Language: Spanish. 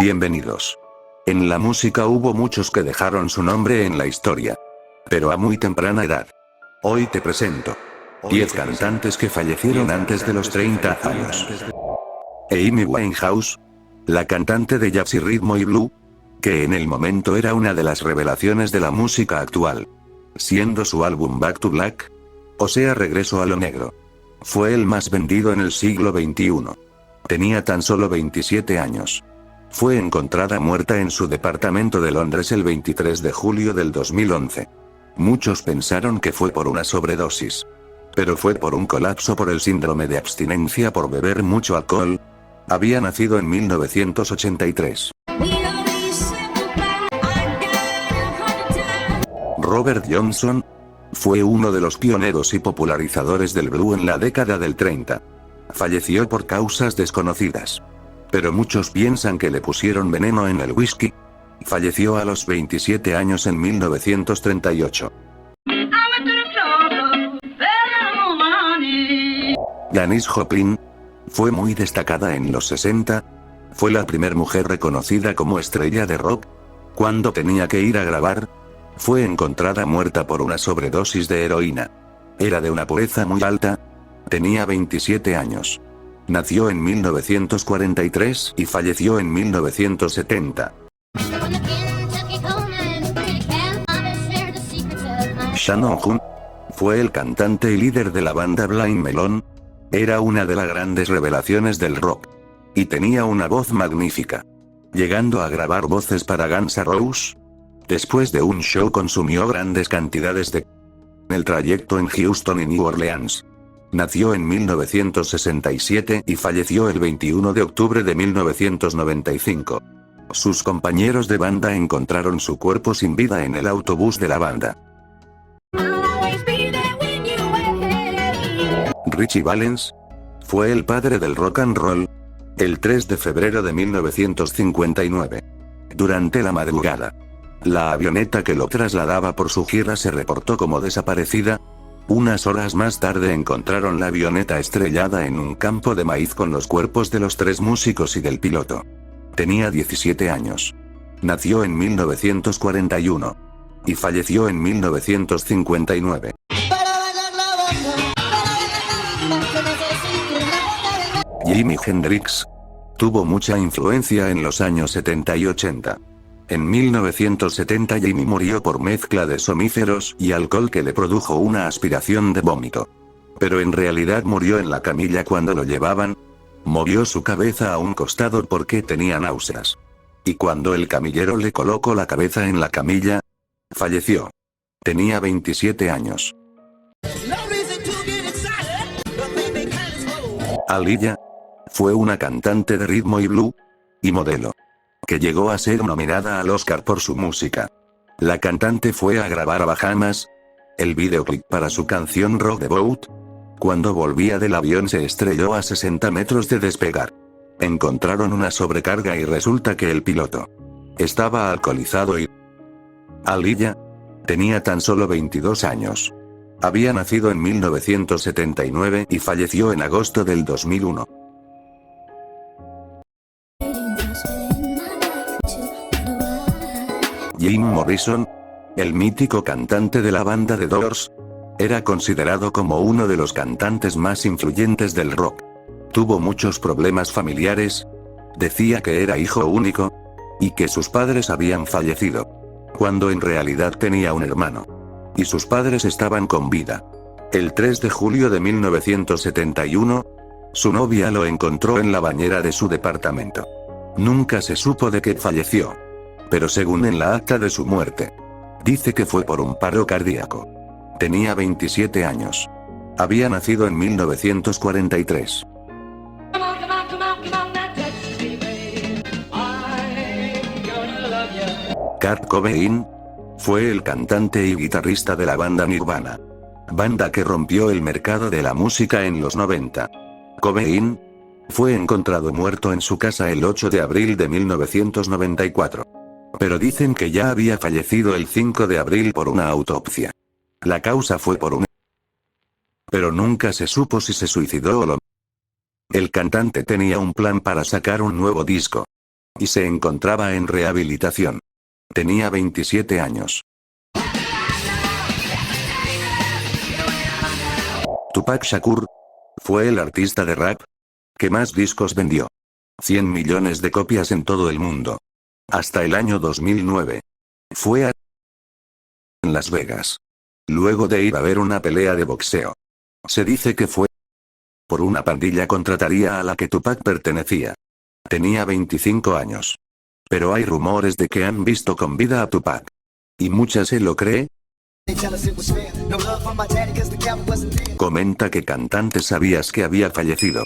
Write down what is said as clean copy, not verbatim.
Bienvenidos. En la música hubo muchos que dejaron su nombre en la historia. Pero a muy temprana edad. Hoy te presento 10 cantantes que fallecieron antes de los 30 años. Amy Winehouse, la cantante de jazz y ritmo y blues, que en el momento era una de las revelaciones de la música actual. Siendo su álbum Back to Black, o sea Regreso a lo Negro, fue el más vendido en el siglo XXI. Tenía tan solo 27 años. Fue encontrada muerta en su departamento de Londres el 23 de julio del 2011. Muchos pensaron que fue por una sobredosis. Pero fue por un colapso por el síndrome de abstinencia por beber mucho alcohol. Había nacido en 1983. Robert Johnson fue uno de los pioneros y popularizadores del blues en la década del 30. Falleció por causas desconocidas. Pero muchos piensan que le pusieron veneno en el whisky. Falleció a los 27 años en 1938. Janis Joplin fue muy destacada en los 60. Fue la primera mujer reconocida como estrella de rock. Cuando tenía que ir a grabar, fue encontrada muerta por una sobredosis de heroína. Era de una pureza muy alta. Tenía 27 años. Nació en 1943 y falleció en 1970. Shannon Hoon fue el cantante y líder de la banda Blind Melon. Era una de las grandes revelaciones del rock. Y tenía una voz magnífica. Llegando a grabar voces para Guns N' Roses. Después de un show consumió grandes cantidades de el trayecto en Houston y New Orleans. Nació en 1967 y falleció el 21 de octubre de 1995. Sus compañeros de banda encontraron su cuerpo sin vida en el autobús de la banda. Ritchie Valens fue el padre del rock and roll. El 3 de febrero de 1959. Durante la madrugada, la avioneta que lo trasladaba por su gira se reportó como desaparecida. Unas horas más tarde encontraron la avioneta estrellada en un campo de maíz con los cuerpos de los 3 músicos y del piloto. Tenía 17 años. Nació en 1941. Y falleció en 1959. Jimi Hendrix tuvo mucha influencia en los años 70 y 80. En 1970 Jimi murió por mezcla de somníferos y alcohol que le produjo una aspiración de vómito. Pero en realidad murió en la camilla cuando lo llevaban. Movió su cabeza a un costado porque tenía náuseas. Y cuando el camillero le colocó la cabeza en la camilla, falleció. Tenía 27 años. Aaliyah fue una cantante de ritmo y blues y modelo que llegó a ser nominada al Oscar por su música. La cantante fue a grabar a Bahamas. El videoclip para su canción Rock the Boat. Cuando volvía del avión se estrelló a 60 metros de despegar. Encontraron una sobrecarga y resulta que el piloto estaba alcoholizado y Aaliyah tenía tan solo 22 años. Había nacido en 1979 y falleció en agosto del 2001. Jim Morrison, el mítico cantante de la banda The Doors, era considerado como uno de los cantantes más influyentes del rock. Tuvo muchos problemas familiares. Decía que era hijo único y que sus padres habían fallecido, cuando en realidad tenía un hermano. Y sus padres estaban con vida. El 3 de julio de 1971, su novia lo encontró en la bañera de su departamento. Nunca se supo de qué falleció. Pero según en la acta de su muerte, dice que fue por un paro cardíaco. Tenía 27 años. Había nacido en 1943. Kurt Cobain fue el cantante y guitarrista de la banda Nirvana. Banda que rompió el mercado de la música en los 90. Cobain fue encontrado muerto en su casa el 8 de abril de 1994. Pero dicen que ya había fallecido el 5 de abril por una autopsia. La causa fue por un... Pero nunca se supo si se suicidó o lo... El cantante tenía un plan para sacar un nuevo disco. y se encontraba en rehabilitación. Tenía 27 años. Tupac Shakur fue el artista de rap que más discos vendió. 100 millones de copias en todo el mundo. Hasta el año 2009. Fue a en Las Vegas. Luego de ir a ver una pelea de boxeo. Se dice que fue por una pandilla contrataría a la que Tupac pertenecía. Tenía 25 años. Pero hay rumores de que han visto con vida a Tupac. ¿Y mucha se lo cree? Comenta que cantante sabías que había fallecido.